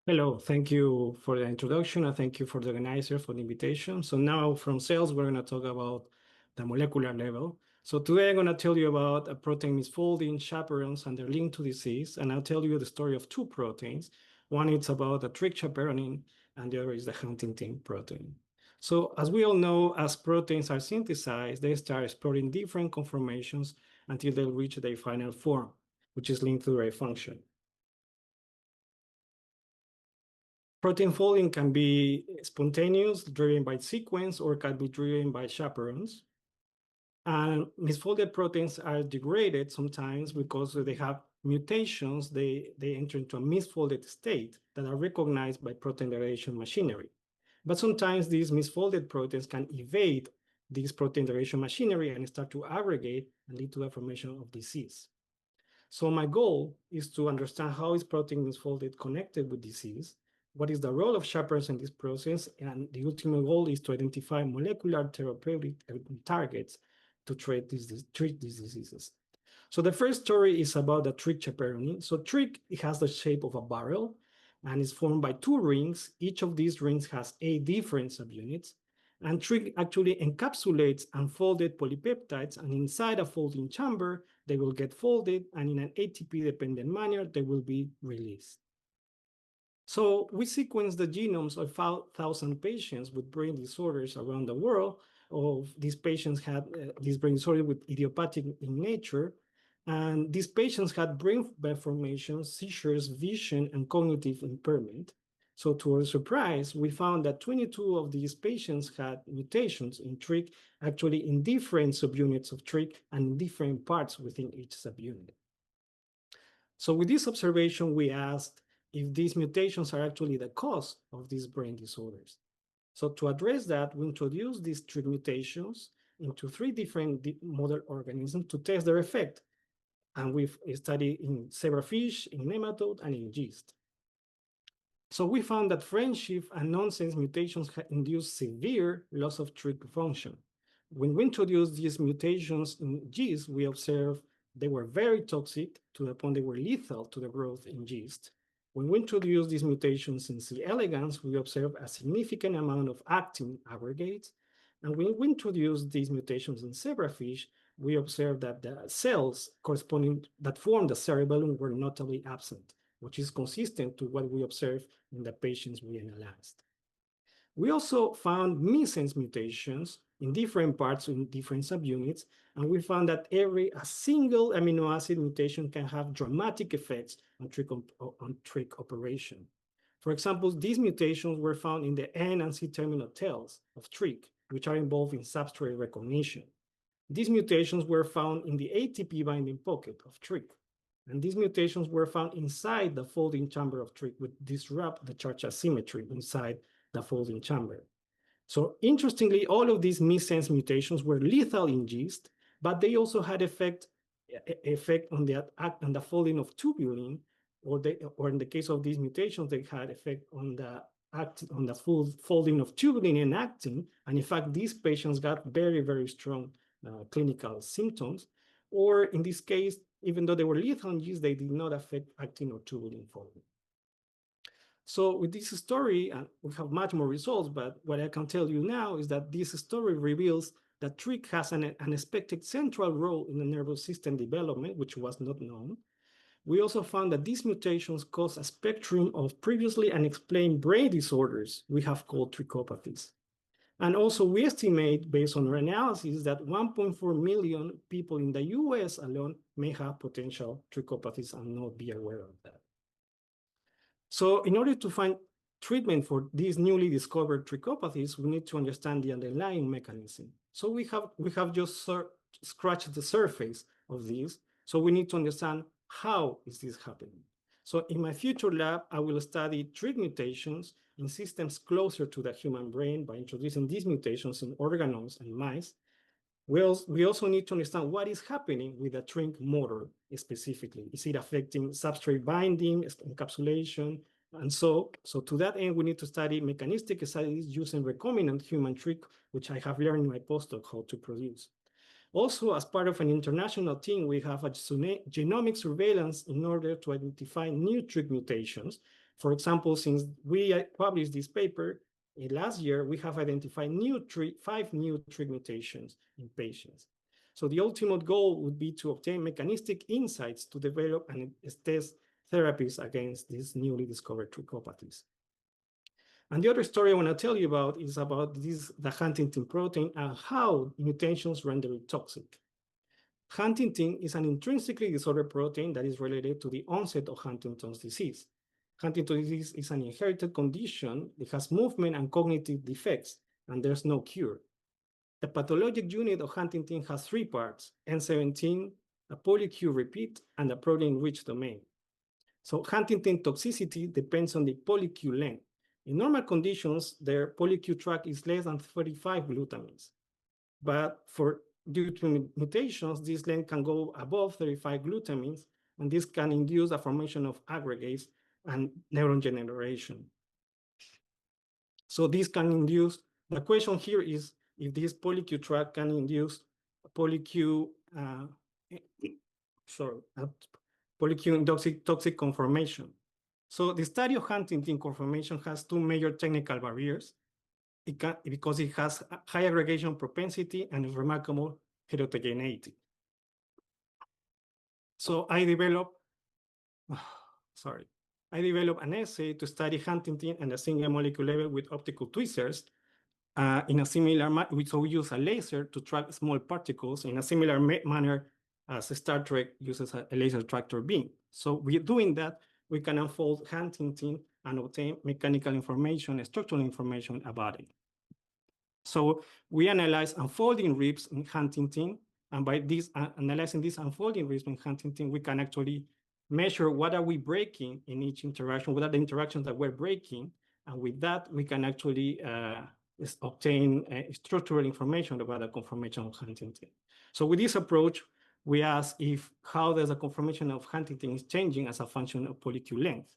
Hello, thank you for the introduction, and thank you for the organizer for the invitation. So now from cells, we're going to talk about the molecular level. So today I'm going to tell you about a protein misfolding, chaperones, and their link to disease. And I'll tell you the story of two proteins. One is about the trick chaperoning, and the other is the Huntington protein. So as we all know, as proteins are synthesized, they start exploring different conformations until they reach their final form, which is linked to their function. Protein folding can be spontaneous, driven by sequence, or can be driven by chaperones. And misfolded proteins are degraded sometimes because they have mutations. They enter into a misfolded state that are recognized by protein degradation machinery. But sometimes these misfolded proteins can evade this protein degradation machinery and start to aggregate and lead to the formation of disease. So my goal is to understand how is protein misfolded connected with disease, what is the role of chaperones in this process, and the ultimate goal is to identify molecular therapeutic targets to treat these diseases. So the first story is about the trick chaperoning. So trick, it has the shape of a barrel and is formed by two rings. Each of these rings has 8 different subunits. And trick actually encapsulates unfolded polypeptides, and inside a folding chamber, they will get folded, and in an ATP-dependent manner, they will be released. So we sequenced the genomes of 1,000 patients with brain disorders around the world. Of these patients had this brain disorder with idiopathic in nature, and these patients had brain malformations, seizures, vision, and cognitive impairment. So to our surprise, we found that 22 of these patients had mutations in TRIC, actually in different subunits of TRIC and in different parts within each subunit. So with this observation, we asked if these mutations are actually the cause of these brain disorders. So to address that, we introduced these TRIC mutations into 3 different model organisms to test their effect. And we've studied in zebrafish, in nematode, and in yeast. So we found that friendship and nonsense mutations induce severe loss of TRIC function. When we introduced these mutations in yeast, we observed they were very toxic to the point they were lethal to the growth in yeast. When we introduced these mutations in C. elegans, we observed a significant amount of actin aggregates. And when we introduced these mutations in zebrafish, we observed that the cells corresponding that form the cerebellum were notably absent, which is consistent to what we observed in the patients we analyzed. We also found missense mutations in different parts in different subunits, and we found that a single amino acid mutation can have dramatic effects on trick operation. For example, these mutations were found in the N and C terminal tails of trick, which are involved in substrate recognition. These mutations were found in the ATP binding pocket of trick, and these mutations were found inside the folding chamber of trick, which disrupt the charge asymmetry inside the folding chamber. So interestingly, all of these missense mutations were lethal in yeast, but they also had effect on the folding of tubulin, or in the case of these mutations, they had effect on the full folding of tubulin and actin. And in fact, these patients got very, very strong clinical symptoms. Or in this case, even though they were lethal in yeast, they did not affect actin or tubulin folding. So with this story, we have much more results, but what I can tell you now is that this story reveals that TRIC has an unexpected central role in the nervous system development, which was not known. We also found that these mutations cause a spectrum of previously unexplained brain disorders we have called trichopathies. And also we estimate, based on our analysis, that 1.4 million people in the US alone may have potential trichopathies and not be aware of that. So in order to find treatment for these newly discovered trichopathies, we need to understand the underlying mechanism. So we have just scratched the surface of this. So we need to understand how is this happening. So in my future lab, I will study TRIC mutations in systems closer to the human brain by introducing these mutations in organoids and mice. We also need to understand what is happening with the TRIC motor specifically. Is it affecting substrate binding, encapsulation? And so to that end, we need to study mechanistic studies using recombinant human TRIC, which I have learned in my postdoc how to produce. Also, as part of an international team, we have a genomic surveillance in order to identify new TRIC mutations. For example, since we published this paper last year, we have identified 5 new trig mutations in patients. So the ultimate goal would be to obtain mechanistic insights to develop and test therapies against these newly discovered trichopathies. And the other story I want to tell you about is about the Huntingtin protein and how mutations render it toxic. Huntingtin is an intrinsically disordered protein that is related to the onset of Huntington's disease. Huntington's disease is an inherited condition. It has movement and cognitive defects, and there's no cure. The pathologic unit of Huntingtin has 3 parts: N17, a polyQ repeat, and a protein-rich domain. So Huntingtin toxicity depends on the polyQ length. In normal conditions, their polyQ track is less than 35 glutamines. But due to mutations, this length can go above 35 glutamines, and this can induce the formation of aggregates and neurodegeneration. So this can induce, the question here is if this polyQ track can induce polyQ, polyQ toxic conformation. So the study of Huntingtin conformation has 2 major technical barriers. Because it has high aggregation propensity and remarkable heterogeneity. So I developed an assay to study Huntingtin at a single molecule level with optical tweezers in a similar manner. So we use a laser to track small particles in a similar manner as Star Trek uses a laser tractor beam. So we're doing that, we can unfold Huntingtin and obtain mechanical information, structural information about it. So we analyze unfolding ribs in Huntingtin, and by this analyzing these unfolding ribs in Huntingtin, we can actually measure what are we breaking in each interaction, what are the interactions that we're breaking, and with that, we can actually obtain structural information about the conformation of Huntingtin. So with this approach, we ask how does the conformation of Huntingtin is changing as a function of polyQ length.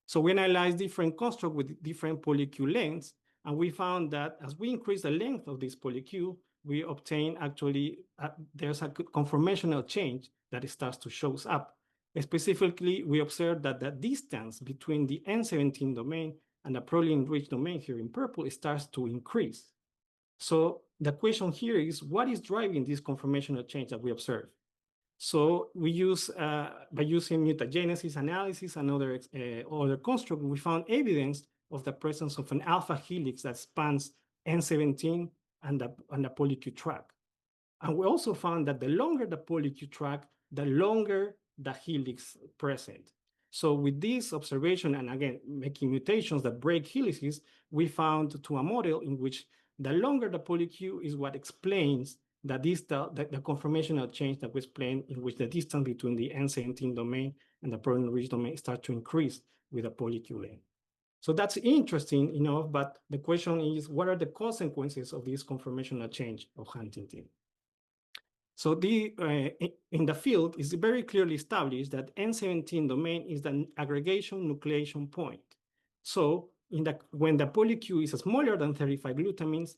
So we analyze different constructs with different polyQ lengths, and we found that as we increase the length of this polyQ, we obtain actually, there's a conformational change that starts to show up. Specifically, we observed that the distance between the N17 domain and the protein-rich domain here in purple starts to increase. So the question here is, what is driving this conformational change that we observe? So we use, by using mutagenesis analysis and other constructs, we found evidence of the presence of an alpha helix that spans N17 and the polyQ track. And we also found that the longer the polyQ track, the longer the helix present. So with this observation, and again, making mutations that break helices, we found to a model in which the longer the polyQ is what explains the conformational change that we explained, in which the distance between the N17 domain and the protein-rich domain start to increase with the polyQ length. So that's interesting enough, but the question is, what are the consequences of this conformational change of Huntingtin? So in the field, it's very clearly established that N17 domain is the aggregation nucleation point. So when the polyQ is smaller than 35 glutamines,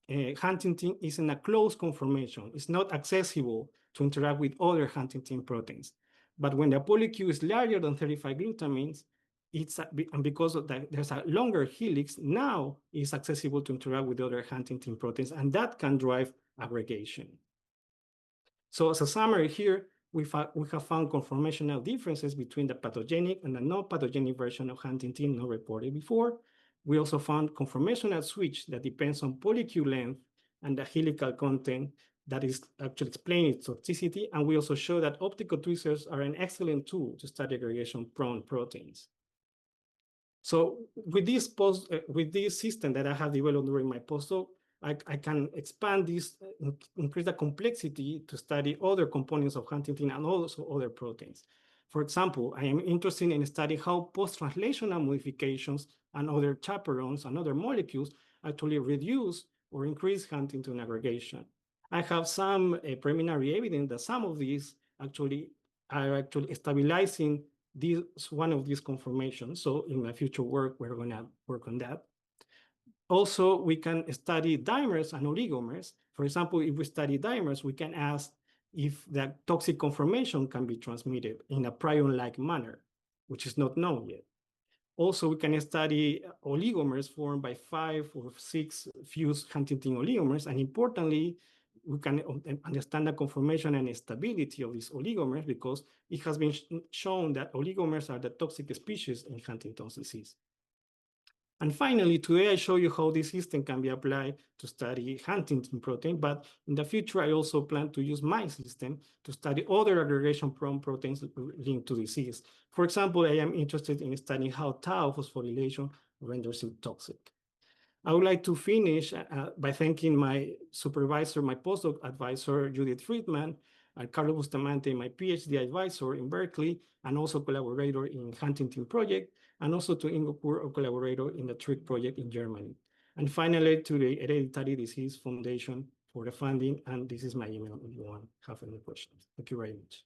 Huntingtin is in a closed conformation. It's not accessible to interact with other Huntingtin proteins. But when the polyQ is larger than 35 glutamines, and because of that, there's a longer helix, now it's accessible to interact with other Huntingtin proteins, and that can drive aggregation. So as a summary here, we have found conformational differences between the pathogenic and the non-pathogenic version of Huntingtin not reported before. We also found conformational switch that depends on polyQ length and the helical content that is actually explaining its toxicity. And we also show that optical tweezers are an excellent tool to study aggregation-prone proteins. So with this system that I have developed during my postdoc, I can expand this, increase the complexity to study other components of Huntingtin and also other proteins. For example, I am interested in studying how post-translational modifications and other chaperones and other molecules actually reduce or increase Huntingtin aggregation. I have some preliminary evidence that some of these actually are stabilizing one of these conformations. So in my future work, we're going to work on that. Also, we can study dimers and oligomers. For example, if we study dimers, we can ask if the toxic conformation can be transmitted in a prion-like manner. which is not known yet. Also, we can study oligomers formed by 5 or 6 fused Huntington oligomers. And importantly, we can understand the conformation and stability of these oligomers because it has been shown that oligomers are the toxic species in Huntington's disease. And finally, today I show you how this system can be applied to study Huntington protein, but in the future, I also plan to use my system to study other aggregation-prone proteins linked to disease. For example, I am interested in studying how tau phosphorylation renders it toxic. I would like to finish by thanking my supervisor, my postdoc advisor, Judith Friedman, and Carlos Bustamante, my PhD advisor in Berkeley, and also collaborator in Huntington Project, and also to Ingo Kur, a collaborator in the TRIC project in Germany. And finally, to the Hereditary Disease Foundation for the funding, and this is my email if you want to have any questions. Thank you very much.